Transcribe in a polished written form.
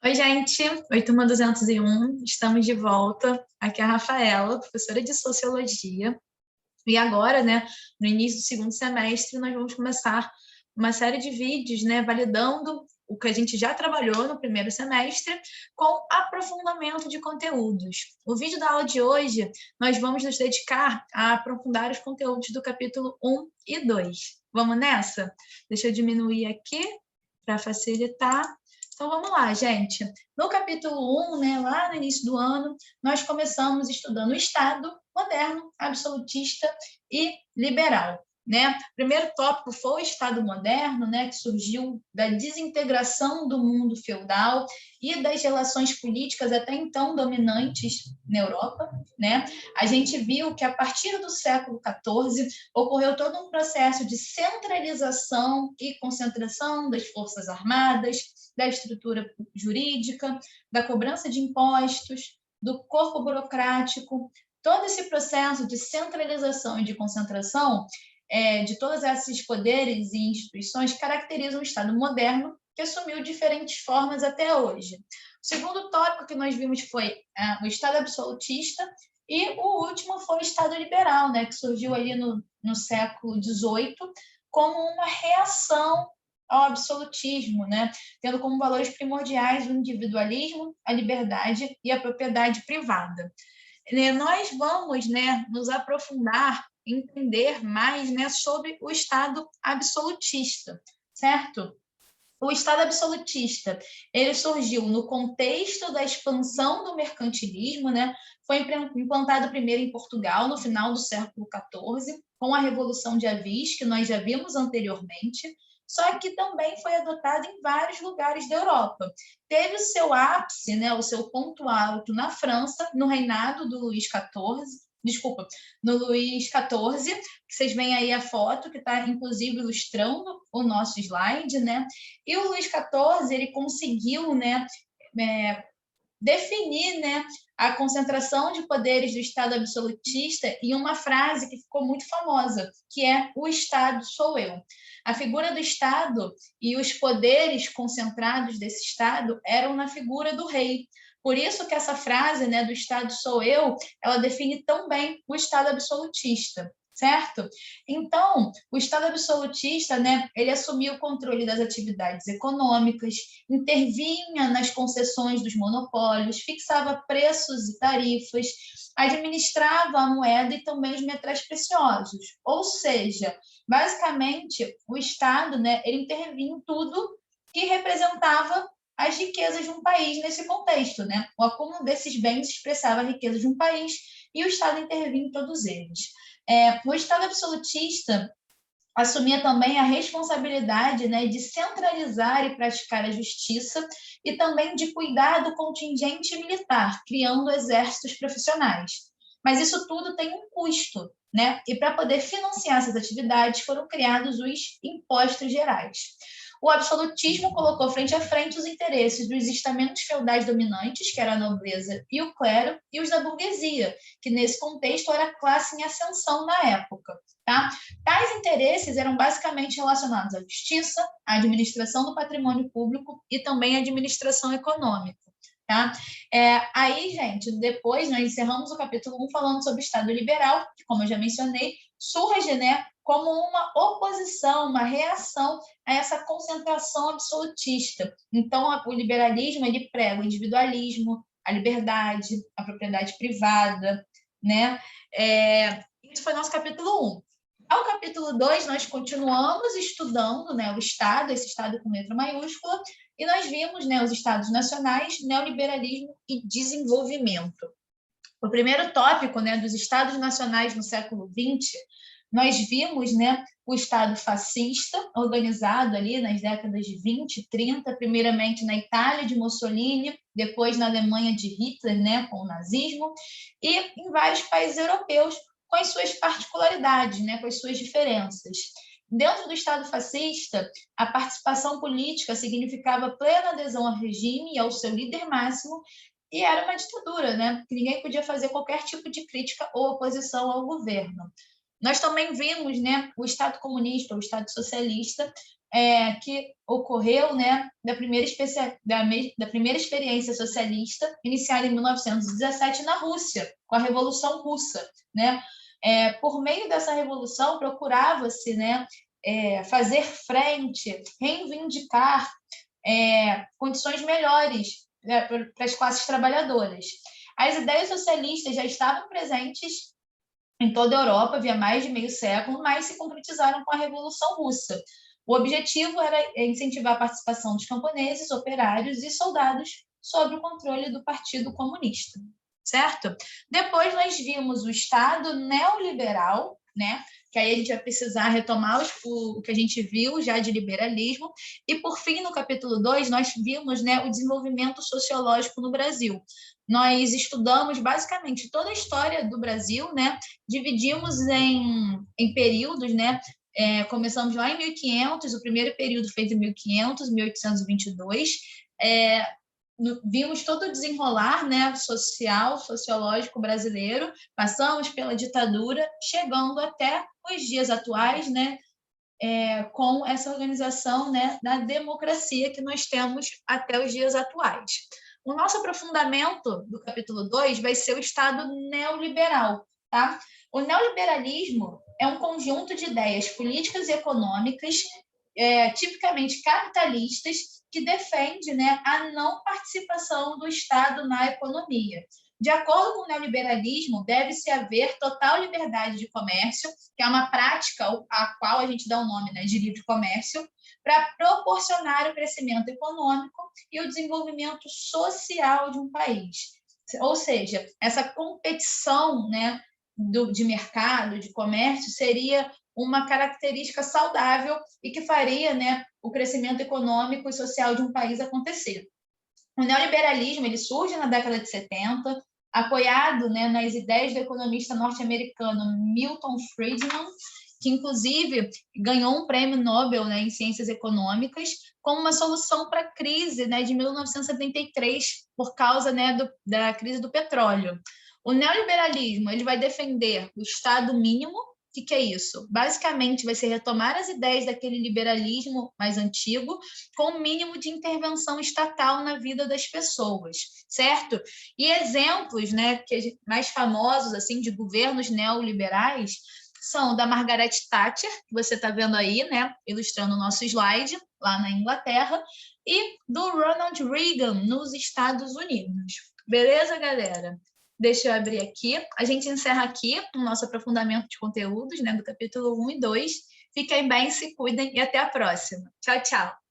Oi, gente. Oi, turma 201. Estamos de volta. Aqui é a Rafaela, professora de Sociologia. E agora, né, no início do segundo semestre, nós vamos começar uma série de vídeos, né, validando o que a gente já trabalhou no primeiro semestre com aprofundamento de conteúdos. O vídeo da aula de hoje, nós vamos nos dedicar a aprofundar os conteúdos do capítulo 1 e 2. Vamos nessa? Deixa eu diminuir aqui para facilitar. Então, vamos lá, gente. No capítulo 1, né, lá no início do ano, nós começamos estudando o Estado moderno, absolutista e liberal. Né? O primeiro tópico foi o Estado moderno, né, que surgiu da desintegração do mundo feudal e das relações políticas até então dominantes na Europa. Né? A gente viu que a partir do século XIV ocorreu todo um processo de centralização e concentração das forças armadas, da estrutura jurídica, da cobrança de impostos, do corpo burocrático. Todo esse processo de centralização e de concentração de todos esses poderes e instituições caracteriza um Estado moderno que assumiu diferentes formas até hoje. O segundo tópico que nós vimos foi o Estado absolutista e o último foi o Estado liberal, né, que surgiu ali no século XVIII como uma reação ao absolutismo, né, tendo como valores primordiais o individualismo, a liberdade e a propriedade privada. Nós vamos, né, nos aprofundar, entender mais, né, sobre o Estado absolutista, certo? O Estado absolutista, ele surgiu no contexto da expansão do mercantilismo, né? Foi implantado primeiro em Portugal, no final do século XIV, com a Revolução de Avis, que nós já vimos anteriormente, só que também foi adotado em vários lugares da Europa. Teve o seu ápice, né, o seu ponto alto na França, no reinado do Luís XIV, desculpa, no Luís XIV, que vocês veem aí a foto, que está, inclusive, ilustrando o nosso slide, né? E o Luís XIV, ele conseguiu, né, definir, né, a concentração de poderes do Estado absolutista em uma frase que ficou muito famosa, que é "o Estado sou eu". A figura do Estado e os poderes concentrados desse Estado eram na figura do rei. Por isso que essa frase, né, "do Estado sou eu", ela define tão bem o Estado absolutista, certo? Então, o Estado absolutista, né, ele assumiu o controle das atividades econômicas, intervinha nas concessões dos monopólios, fixava preços e tarifas, administrava a moeda e também os metais preciosos. Ou seja, basicamente, o Estado, né, ele intervinha em tudo que representava as riquezas de um país nesse contexto, né? O acúmulo desses bens expressava a riqueza de um país e o Estado intervinha em todos eles. O Estado absolutista assumia também a responsabilidade, né, de centralizar e praticar a justiça e também de cuidar do contingente militar, criando exércitos profissionais. Mas isso tudo tem um custo, né? E para poder financiar essas atividades foram criados os impostos gerais. O absolutismo colocou frente a frente os interesses dos estamentos feudais dominantes, que era a nobreza e o clero, e os da burguesia, que nesse contexto era a classe em ascensão na época. Tá? Tais interesses eram basicamente relacionados à justiça, à administração do patrimônio público e também à administração econômica. Tá? Aí, gente, depois nós encerramos o capítulo 1 falando sobre o Estado liberal, que, como eu já mencionei, surge, né, como uma oposição, uma reação a essa concentração absolutista. Então, o liberalismo, ele prega o individualismo, a liberdade, a propriedade privada, né? Isso foi nosso capítulo 1. Ao capítulo 2, nós continuamos estudando, né, o Estado, esse Estado com letra maiúscula, e nós vimos, né, os Estados nacionais, neoliberalismo e desenvolvimento. O primeiro tópico, né, dos Estados nacionais no século XX, nós vimos, né, o Estado fascista, organizado ali nas décadas de 20 e 30, primeiramente na Itália de Mussolini, depois na Alemanha de Hitler, né, com o nazismo, e em vários países europeus, com as suas particularidades, né, com as suas diferenças. Dentro do Estado fascista, a participação política significava plena adesão ao regime e ao seu líder máximo, e era uma ditadura, né, que ninguém podia fazer qualquer tipo de crítica ou oposição ao governo. Nós também vimos, né, o Estado comunista, o Estado socialista, que ocorreu, né, da primeira experiência socialista, iniciada em 1917 na Rússia, com a Revolução Russa, né? Por meio dessa revolução, procurava-se, né, fazer frente, reivindicar condições melhores, né, para as classes trabalhadoras. As ideias socialistas já estavam presentes em toda a Europa havia mais de meio século, mas se concretizaram com a Revolução Russa. O objetivo era incentivar a participação dos camponeses, operários e soldados sob o controle do Partido Comunista, certo? Depois nós vimos o Estado neoliberal, né? Que aí a gente vai precisar retomar o que a gente viu já de liberalismo. E, por fim, no capítulo 2, nós vimos, né, o desenvolvimento sociológico no Brasil. Nós estudamos basicamente toda a história do Brasil, né? Dividimos em períodos, né? Começamos lá em 1500, o primeiro período feito em 1500, 1822. Vimos todo o desenrolar, né, sociológico brasileiro, passamos pela ditadura, chegando até os dias atuais, né, com essa organização, né, da democracia que nós temos até os dias atuais. O nosso aprofundamento do capítulo 2 vai ser o Estado neoliberal. Tá? O neoliberalismo é um conjunto de ideias políticas e econômicas, tipicamente capitalistas, que defende, né, a não participação do Estado na economia. De acordo com o neoliberalismo, deve-se haver total liberdade de comércio, que é uma prática a qual a gente dá o nome, né, de livre comércio, para proporcionar o crescimento econômico e o desenvolvimento social de um país. Ou seja, essa competição, né, de mercado, de comércio, seria uma característica saudável e que faria, né, o crescimento econômico e social de um país acontecer. O neoliberalismo ele surge na década de 70, apoiado, né, nas ideias do economista norte-americano Milton Friedman, que inclusive ganhou um prêmio Nobel, né, em ciências econômicas, como uma solução para a crise, né, de 1973, por causa, né, da crise do petróleo. O neoliberalismo ele vai defender o Estado mínimo. O que é isso? Basicamente, vai ser retomar as ideias daquele liberalismo mais antigo, com o mínimo de intervenção estatal na vida das pessoas, certo? E exemplos, né, mais famosos assim de governos neoliberais são da Margaret Thatcher, que você está vendo aí, né, ilustrando o nosso slide, lá na Inglaterra, e do Ronald Reagan, nos Estados Unidos. Beleza, galera? Deixa eu abrir aqui. A gente encerra aqui o nosso aprofundamento de conteúdos, né, do capítulo 1 e 2. Fiquem bem, se cuidem e até a próxima. Tchau, tchau.